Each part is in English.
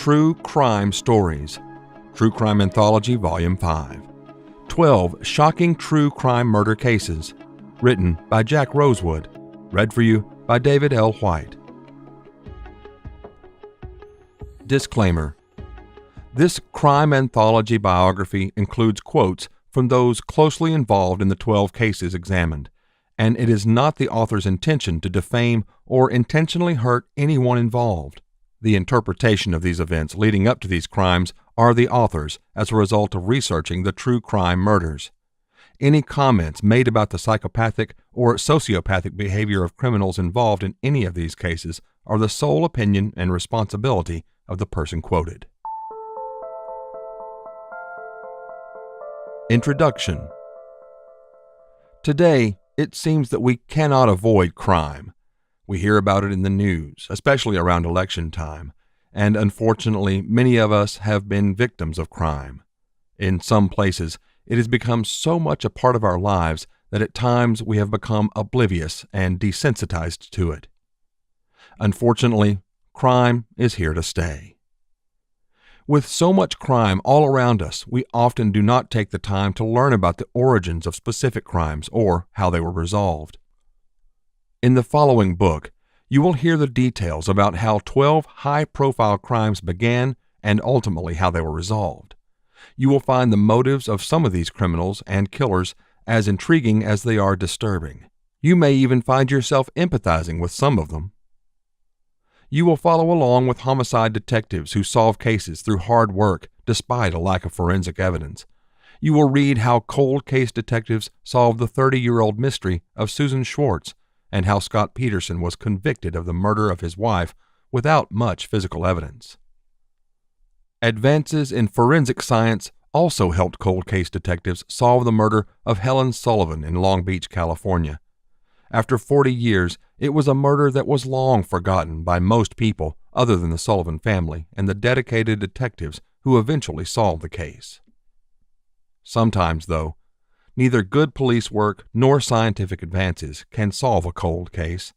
True Crime Stories, True Crime Anthology, Volume 5. 12 Shocking True Crime Murder Cases, written by Jack Rosewood, read for you by David L. White. Disclaimer: this crime anthology biography includes quotes from those closely involved in the 12 cases examined, and it is not the author's intention to defame or intentionally hurt anyone involved. The interpretation of these events leading up to these crimes are the author's as a result of researching the true crime murders. Any comments made about the psychopathic or sociopathic behavior of criminals involved in any of these cases are the sole opinion and responsibility of the person quoted. Introduction. Today, it seems that we cannot avoid crime. We hear about it in the news, especially around election time, and unfortunately, many of us have been victims of crime. In some places, it has become so much a part of our lives that at times we have become oblivious and desensitized to it. Unfortunately, crime is here to stay. With so much crime all around us, we often do not take the time to learn about the origins of specific crimes or how they were resolved. In the following book, you will hear the details about how 12 high-profile crimes began and ultimately how they were resolved. You will find the motives of some of these criminals and killers as intriguing as they are disturbing. You may even find yourself empathizing with some of them. You will follow along with homicide detectives who solve cases through hard work despite a lack of forensic evidence. You will read how cold case detectives solved the 30-year-old mystery of Susan Schwartz and how Scott Peterson was convicted of the murder of his wife without much physical evidence. Advances in forensic science also helped cold case detectives solve the murder of Helen Sullivan in Long Beach, California. After 40 years, it was a murder that was long forgotten by most people other than the Sullivan family and the dedicated detectives who eventually solved the case. Sometimes, though, neither good police work nor scientific advances can solve a cold case.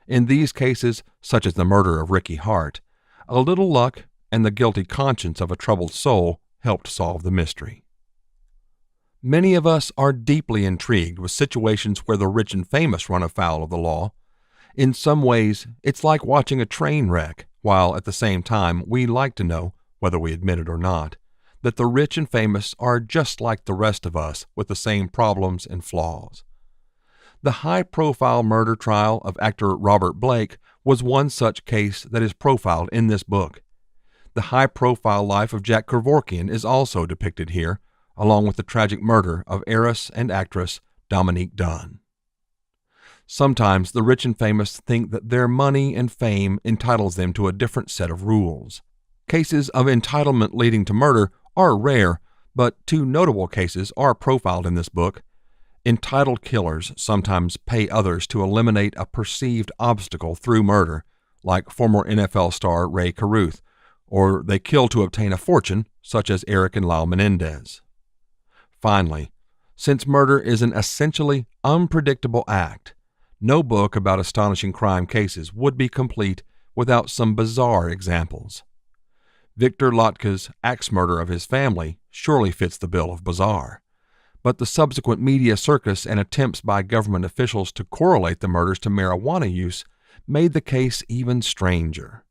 In these cases, such as the murder of Ricky Hart, a little luck and the guilty conscience of a troubled soul helped solve the mystery. Many of us are deeply intrigued with situations where the rich and famous run afoul of the law. In some ways, it's like watching a train wreck, while at the same time we like to know, whether we admit it or not, that the rich and famous are just like the rest of us with the same problems and flaws. The high-profile murder trial of actor Robert Blake was one such case that is profiled in this book. The high-profile life of Jack Kevorkian is also depicted here, along with the tragic murder of heiress and actress Dominique Dunn. Sometimes the rich and famous think that their money and fame entitles them to a different set of rules. Cases of entitlement leading to murder are rare, but two notable cases are profiled in this book. Entitled killers sometimes pay others to eliminate a perceived obstacle through murder, like former NFL star Ray Caruth, or they kill to obtain a fortune, such as Eric and Lyle Menendez. Finally, since murder is an essentially unpredictable act, no book about astonishing crime cases would be complete without some bizarre examples. Victor Lotka's axe murder of his family surely fits the bill of bizarre, but the subsequent media circus and attempts by government officials to correlate the murders to marijuana use made the case even stranger.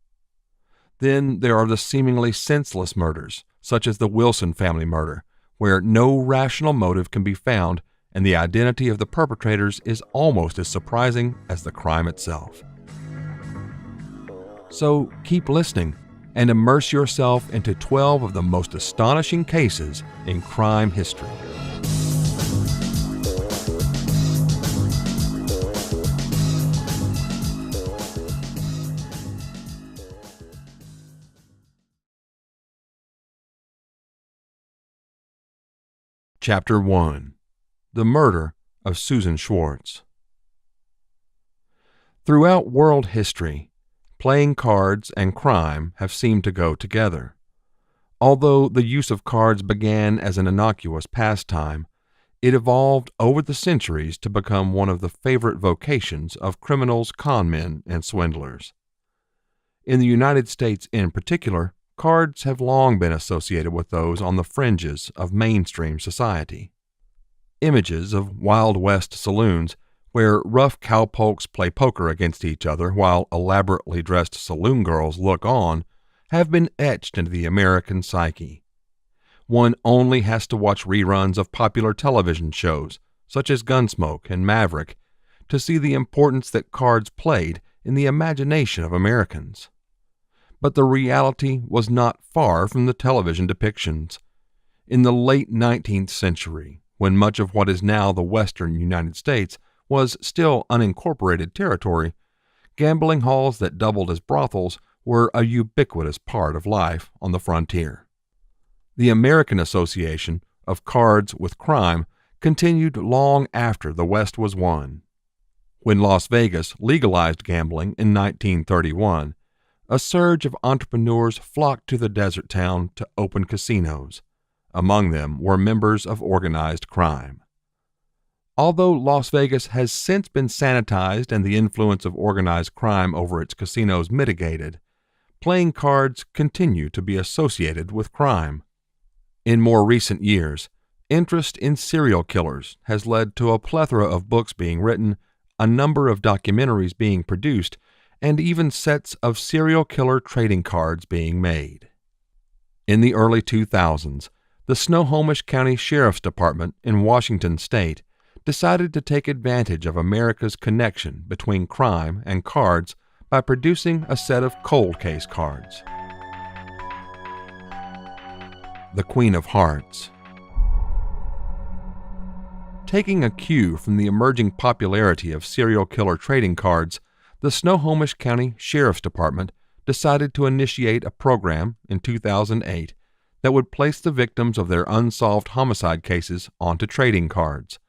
Then there are the seemingly senseless murders, such as the Wilson family murder, where no rational motive can be found and the identity of the perpetrators is almost as surprising as the crime itself. So keep listening and immerse yourself into 12 of the most astonishing cases in crime history. Chapter 1. The Murder of Susan Schwartz. Throughout world history, playing cards and crime have seemed to go together. Although the use of cards began as an innocuous pastime, it evolved over the centuries to become one of the favorite vocations of criminals, con men, and swindlers. In the United States in particular, cards have long been associated with those on the fringes of mainstream society. Images of Wild West saloons, where rough cowpokes play poker against each other while elaborately dressed saloon girls look on, have been etched into the American psyche. One only has to watch reruns of popular television shows, such as Gunsmoke and Maverick, to see the importance that cards played in the imagination of Americans. But the reality was not far from the television depictions. In the late 19th century, when much of what is now the western United States was still unincorporated territory, gambling halls that doubled as brothels were a ubiquitous part of life on the frontier. The American association of cards with crime continued long after the West was won. When Las Vegas legalized gambling in 1931, a surge of entrepreneurs flocked to the desert town to open casinos. Among them were members of organized crime. Although Las Vegas has since been sanitized and the influence of organized crime over its casinos mitigated, playing cards continue to be associated with crime. In more recent years, interest in serial killers has led to a plethora of books being written, a number of documentaries being produced, and even sets of serial killer trading cards being made. In the early 2000s, the Snohomish County Sheriff's Department in Washington State decided to take advantage of America's connection between crime and cards by producing a set of cold case cards. The Queen of Hearts. Taking a cue from the emerging popularity of serial killer trading cards, the Snohomish County Sheriff's Department decided to initiate a program in 2008 that would place the victims of their unsolved homicide cases onto trading cards.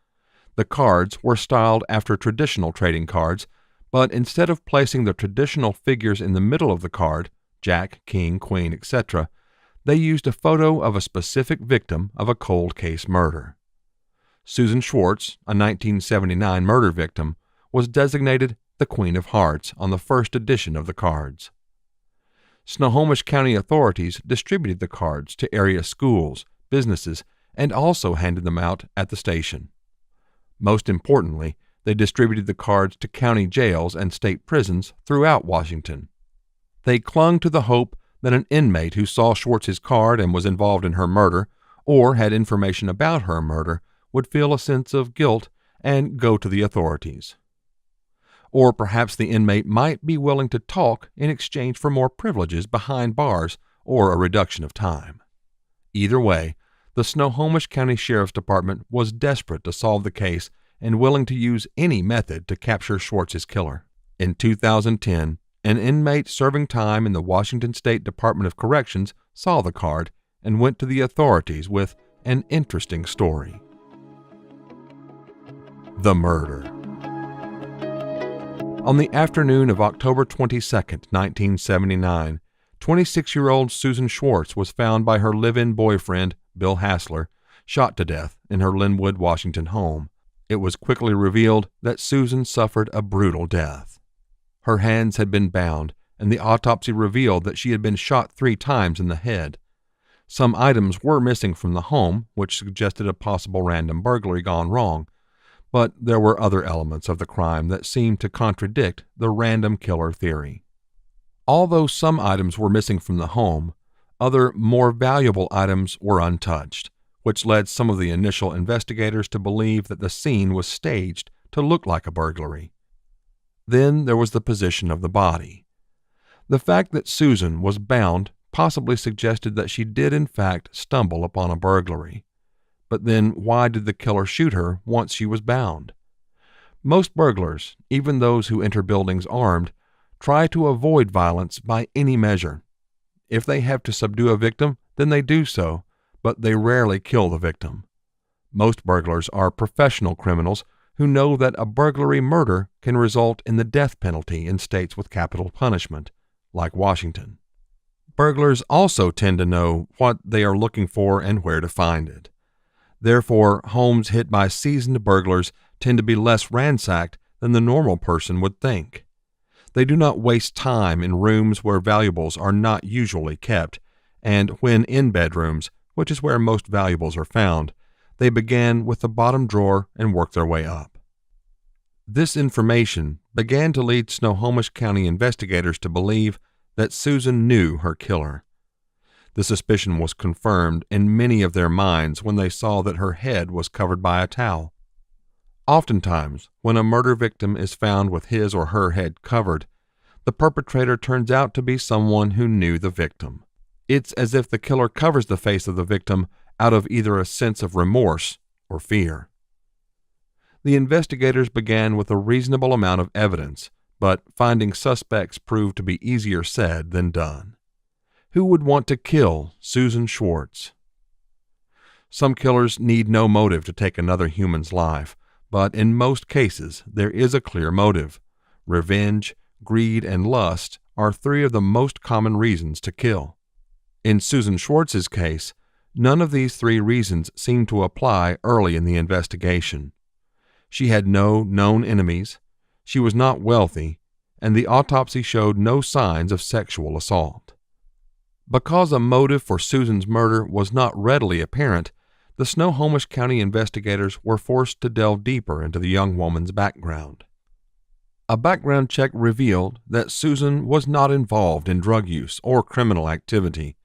The cards were styled after traditional trading cards, but instead of placing the traditional figures in the middle of the card, Jack, King, Queen, etc., they used a photo of a specific victim of a cold case murder. Susan Schwartz, a 1979 murder victim, was designated the Queen of Hearts on the first edition of the cards. Snohomish County authorities distributed the cards to area schools, businesses, and also handed them out at the station. Most importantly, they distributed the cards to county jails and state prisons throughout Washington. They clung to the hope that an inmate who saw Schwartz's card and was involved in her murder, or had information about her murder, would feel a sense of guilt and go to the authorities. Or perhaps the inmate might be willing to talk in exchange for more privileges behind bars or a reduction of time. Either way, the Snohomish County Sheriff's Department was desperate to solve the case and willing to use any method to capture Schwartz's killer. In 2010, an inmate serving time in the Washington State Department of Corrections saw the card and went to the authorities with an interesting story. The murder. On the afternoon of October 22, 1979, 26-year-old Susan Schwartz was found by her live-in boyfriend, Bill Hassler, shot to death in her Linwood, Washington home. It was quickly revealed that Susan suffered a brutal death. Her hands had been bound, and the autopsy revealed that she had been shot 3 times in the head. Some items were missing from the home, which suggested a possible random burglary gone wrong, but there were other elements of the crime that seemed to contradict the random killer theory. Although some items were missing from the home, other more valuable items were untouched, which led some of the initial investigators to believe that the scene was staged to look like a burglary. Then there was the position of the body. The fact that Susan was bound possibly suggested that she did in fact stumble upon a burglary. But then why did the killer shoot her once she was bound? Most burglars, even those who enter buildings armed, try to avoid violence by any measure. If they have to subdue a victim, then they do so, but they rarely kill the victim. Most burglars are professional criminals who know that a burglary murder can result in the death penalty in states with capital punishment, like Washington. Burglars also tend to know what they are looking for and where to find it. Therefore, homes hit by seasoned burglars tend to be less ransacked than the normal person would think. They do not waste time in rooms where valuables are not usually kept, and when in bedrooms, which is where most valuables are found, they began with the bottom drawer and worked their way up. This information began to lead Snohomish County investigators to believe that Susan knew her killer. The suspicion was confirmed in many of their minds when they saw that her head was covered by a towel. Oftentimes, when a murder victim is found with his or her head covered, the perpetrator turns out to be someone who knew the victim. It's as if the killer covers the face of the victim out of either a sense of remorse or fear. The investigators began with a reasonable amount of evidence, but finding suspects proved to be easier said than done. Who would want to kill Susan Schwartz? Some killers need no motive to take another human's life, but in most cases there is a clear motive. Revenge, greed, and lust are three of the most common reasons to kill. In Susan Schwartz's case, none of these three reasons seemed to apply early in the investigation. She had no known enemies, she was not wealthy, and the autopsy showed no signs of sexual assault. Because a motive for Susan's murder was not readily apparent, the Snohomish County investigators were forced to delve deeper into the young woman's background. A background check revealed that Susan was not involved in drug use or criminal activity.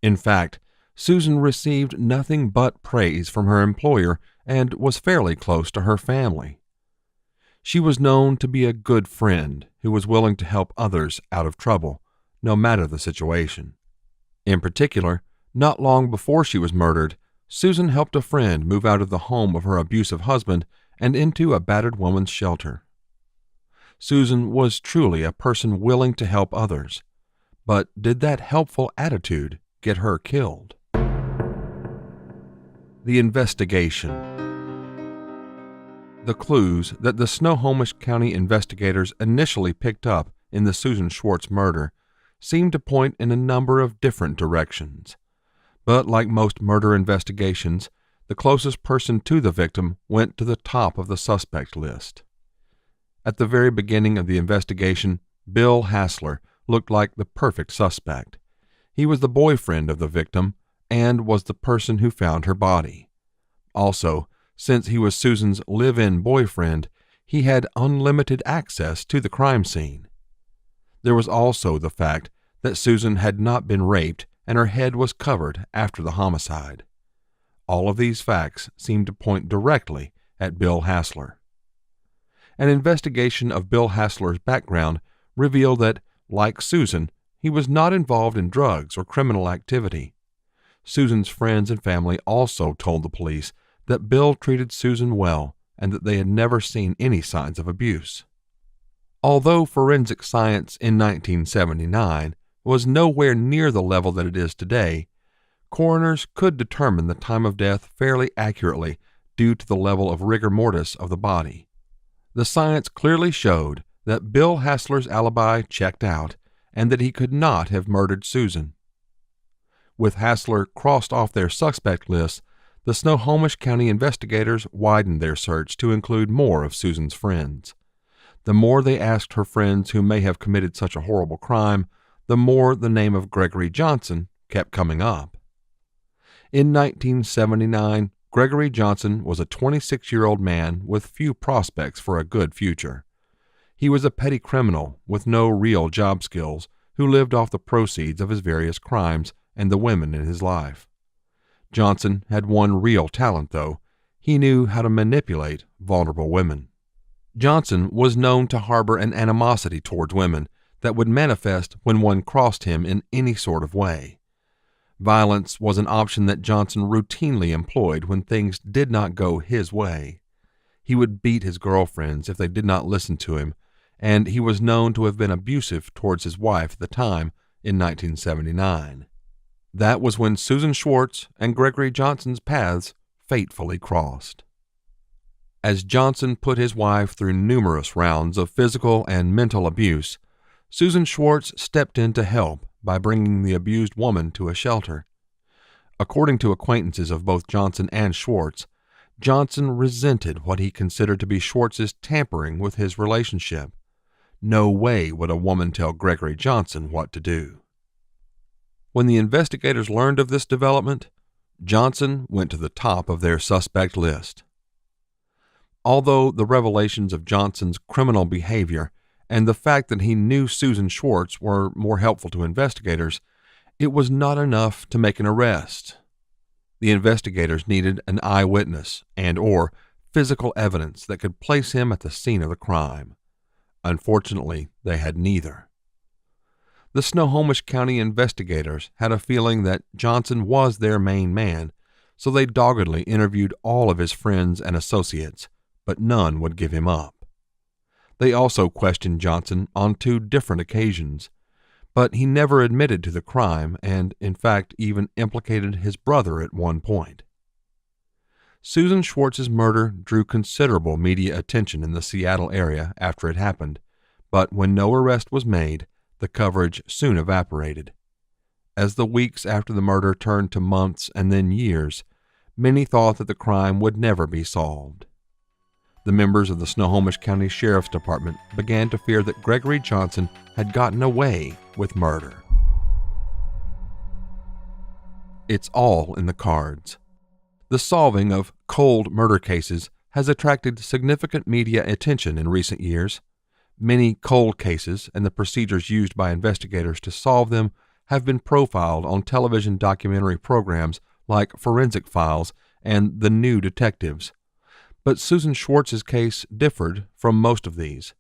In fact, Susan received nothing but praise from her employer and was fairly close to her family. She was known to be a good friend who was willing to help others out of trouble, no matter the situation. In particular, not long before she was murdered, Susan helped a friend move out of the home of her abusive husband and into a battered woman's shelter. Susan was truly a person willing to help others, but did that helpful attitude get her killed? The investigation. The clues that the Snohomish County investigators initially picked up in the Susan Schwartz murder seemed to point in a number of different directions. But like most murder investigations, the closest person to the victim went to the top of the suspect list. At the very beginning of the investigation, Bill Hassler looked like the perfect suspect. He was the boyfriend of the victim and was the person who found her body. Also, since he was Susan's live-in boyfriend, he had unlimited access to the crime scene. There was also the fact that Susan had not been raped and her head was covered after the homicide. All of these facts seemed to point directly at Bill Hassler. An investigation of Bill Hassler's background revealed that, like Susan, he was not involved in drugs or criminal activity. Susan's friends and family also told the police that Bill treated Susan well and that they had never seen any signs of abuse. Although forensic science in 1979 was nowhere near the level that it is today, coroners could determine the time of death fairly accurately due to the level of rigor mortis of the body. The science clearly showed that Bill Hassler's alibi checked out and that he could not have murdered Susan. With Hassler crossed off their suspect list, the Snohomish County investigators widened their search to include more of Susan's friends. The more they asked her friends who may have committed such a horrible crime, the more the name of Gregory Johnson kept coming up. In 1979, Gregory Johnson was a 26-year-old man with few prospects for a good future. He was a petty criminal with no real job skills who lived off the proceeds of his various crimes and the women in his life. Johnson had one real talent, though. He knew how to manipulate vulnerable women. Johnson was known to harbor an animosity towards women that would manifest when one crossed him in any sort of way. Violence was an option that Johnson routinely employed when things did not go his way. He would beat his girlfriends if they did not listen to him, and he was known to have been abusive towards his wife at the time in 1979. That was when Susan Schwartz and Gregory Johnson's paths fatefully crossed. As Johnson put his wife through numerous rounds of physical and mental abuse, Susan Schwartz stepped in to help by bringing the abused woman to a shelter. According to acquaintances of both Johnson and Schwartz, Johnson resented what he considered to be Schwartz's tampering with his relationship. No way would a woman tell Gregory Johnson what to do. When the investigators learned of this development, Johnson went to the top of their suspect list. Although the revelations of Johnson's criminal behavior and the fact that he knew Susan Schwartz were more helpful to investigators, it was not enough to make an arrest. The investigators needed an eyewitness and/or physical evidence that could place him at the scene of the crime. Unfortunately, they had neither. The Snohomish County investigators had a feeling that Johnson was their main man, so they doggedly interviewed all of his friends and associates, but none would give him up. They also questioned Johnson on 2 different occasions, but he never admitted to the crime and, in fact, even implicated his brother at one point. Susan Schwartz's murder drew considerable media attention in the Seattle area after it happened, but when no arrest was made, the coverage soon evaporated. As the weeks after the murder turned to months and then years, many thought that the crime would never be solved. The members of the Snohomish County Sheriff's Department began to fear that Gregory Johnson had gotten away with murder. It's all in the cards. The solving of cold murder cases has attracted significant media attention in recent years. Many cold cases and the procedures used by investigators to solve them have been profiled on television documentary programs like Forensic Files and The New Detectives. But Susan Schwartz's case differed from most of these.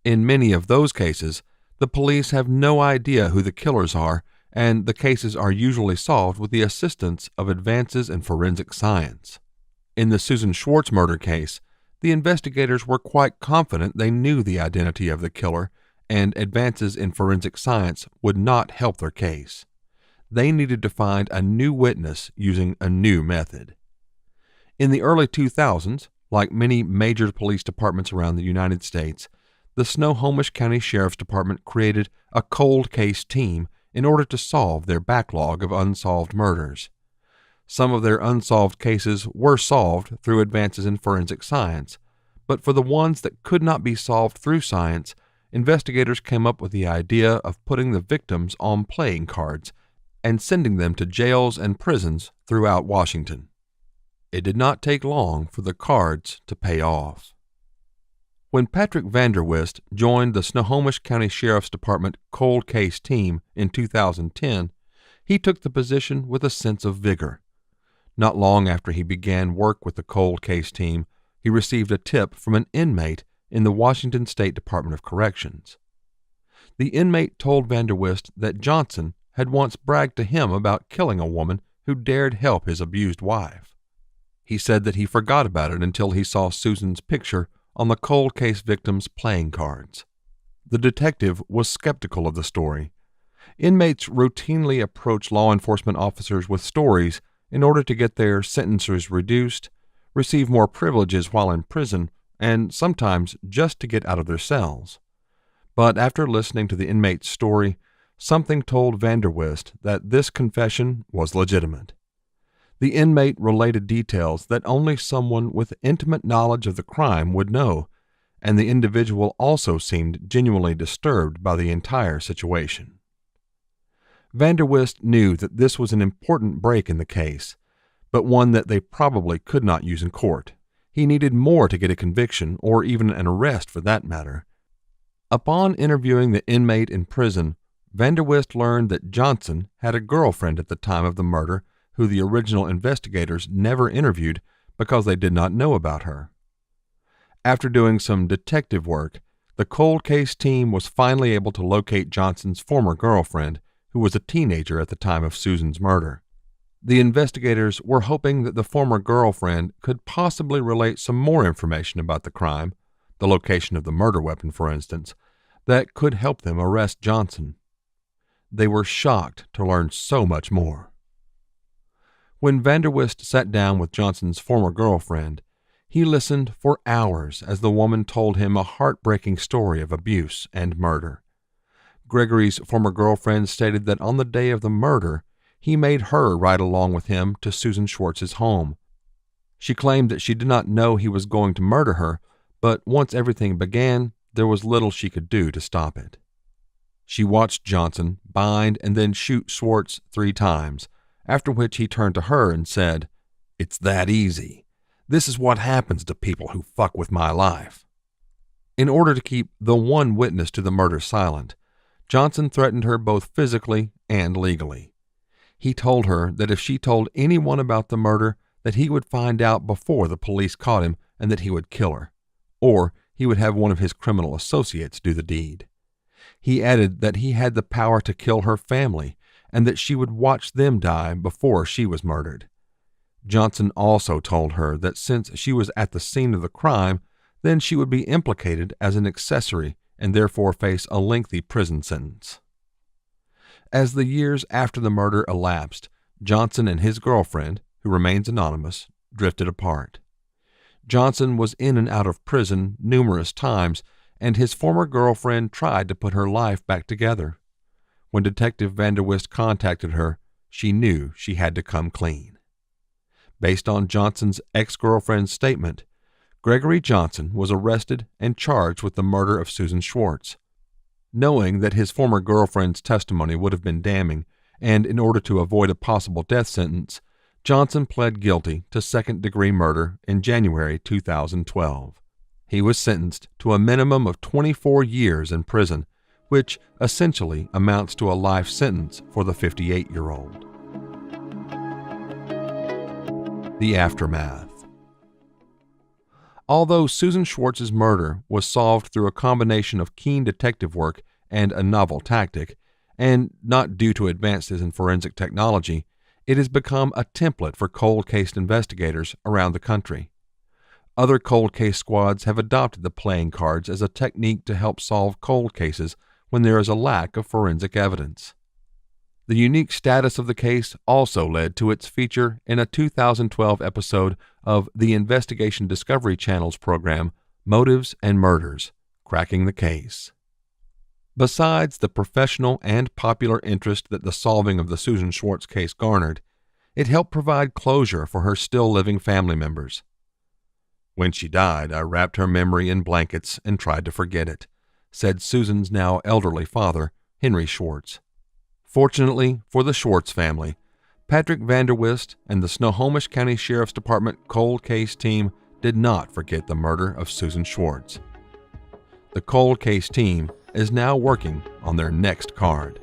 In many of those cases, the police have no idea who the killers are, and the cases are usually solved with the assistance of advances in forensic science. In the Susan Schwartz murder case, the investigators were quite confident they knew the identity of the killer, and advances in forensic science would not help their case. They needed to find a new witness using a new method. In the early 2000s, like many major police departments around the United States, the Snohomish County Sheriff's Department created a cold case team in order to solve their backlog of unsolved murders. Some of their unsolved cases were solved through advances in forensic science, but for the ones that could not be solved through science, investigators came up with the idea of putting the victims on playing cards and sending them to jails and prisons throughout Washington. It did not take long for the cards to pay off. When Patrick Vanderwist joined the Snohomish County Sheriff's Department cold case team in 2010, he took the position with a sense of vigor. Not long after he began work with the cold case team, he received a tip from an inmate in the Washington State Department of Corrections. The inmate told Vanderwist that Johnson had once bragged to him about killing a woman who dared help his abused wife. He said that he forgot about it until he saw Susan's picture on the cold case victim's playing cards. The detective was skeptical of the story. Inmates routinely approach law enforcement officers with stories in order to get their sentences reduced, receive more privileges while in prison, and sometimes just to get out of their cells. But after listening to the inmate's story, something told Vanderwist that this confession was legitimate. The inmate related details that only someone with intimate knowledge of the crime would know, and the individual also seemed genuinely disturbed by the entire situation. Vanderwist knew that this was an important break in the case, but one that they probably could not use in court. He needed more to get a conviction, or even an arrest for that matter. Upon interviewing the inmate in prison, Vanderwist learned that Johnson had a girlfriend at the time of the murder who the original investigators never interviewed because they did not know about her. After doing some detective work, the cold case team was finally able to locate Johnson's former girlfriend, who was a teenager at the time of Susan's murder. The investigators were hoping that the former girlfriend could possibly relate some more information about the crime, the location of the murder weapon, for instance, that could help them arrest Johnson. They were shocked to learn so much more. When Vanderwist sat down with Johnson's former girlfriend, he listened for hours as the woman told him a heartbreaking story of abuse and murder. Gregory's former girlfriend stated that on the day of the murder, he made her ride along with him to Susan Schwartz's home. She claimed that she did not know he was going to murder her, but once everything began, there was little she could do to stop it. She watched Johnson bind and then shoot Schwartz 3 times, after which he turned to her and said, "It's that easy. This is what happens to people who fuck with my life." In order to keep the one witness to the murder silent, Johnson threatened her both physically and legally. He told her that if she told anyone about the murder, that he would find out before the police caught him and that he would kill her, or he would have one of his criminal associates do the deed. He added that he had the power to kill her family and that she would watch them die before she was murdered. Johnson also told her that since she was at the scene of the crime, then she would be implicated as an accessory and therefore face a lengthy prison sentence. As the years after the murder elapsed, Johnson and his girlfriend, who remains anonymous, drifted apart. Johnson was in and out of prison numerous times, and his former girlfriend tried to put her life back together. When Detective Vanderwist contacted her, she knew she had to come clean. Based on Johnson's ex-girlfriend's statement, Gregory Johnson was arrested and charged with the murder of Susan Schwartz. Knowing that his former girlfriend's testimony would have been damning, and in order to avoid a possible death sentence, Johnson pled guilty to second-degree murder in January 2012. He was sentenced to a minimum of 24 years in prison, which essentially amounts to a life sentence for the 58-year-old. The aftermath. Although Susan Schwartz's murder was solved through a combination of keen detective work and a novel tactic, and not due to advances in forensic technology, it has become a template for cold case investigators around the country. Other cold case squads have adopted the playing cards as a technique to help solve cold cases when there is a lack of forensic evidence. The unique status of the case also led to its feature in a 2012 episode of the Investigation Discovery Channel's program, Motives and Murders: Cracking the Case. Besides the professional and popular interest that the solving of the Susan Schwartz case garnered, it helped provide closure for her still living family members. "When she died, I wrapped her memory in blankets and tried to forget it," said Susan's now elderly father, Henry Schwartz. Fortunately for the Schwartz family, Patrick Vanderwist and the Snohomish County Sheriff's Department cold case team did not forget the murder of Susan Schwartz. The cold case team is now working on their next card.